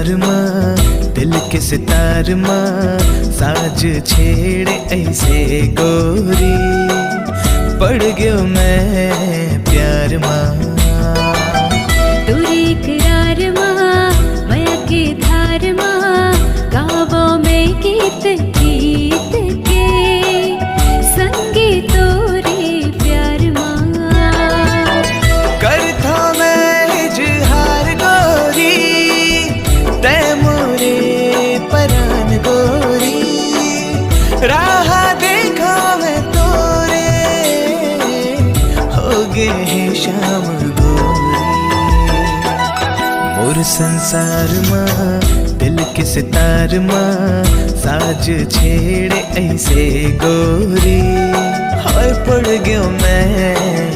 संसार माँ दिल के सितार माँ साज छेड़े ऐसे गोरी पड़ गयो मैं प्यार माँ। तुरी करार माँ माया की धार माँ गावों में गीत गीत के संगीत तोरे प्यार माँ। करता मैं इजहार गोरी तै मोरे परान गोरी राह देखा मैं तोरे हो गए शाम गोरी। मोर संसार माँ दिल के सितार माँ साज छेड़े ऐसे गोरी हाय पड़ गयो मैं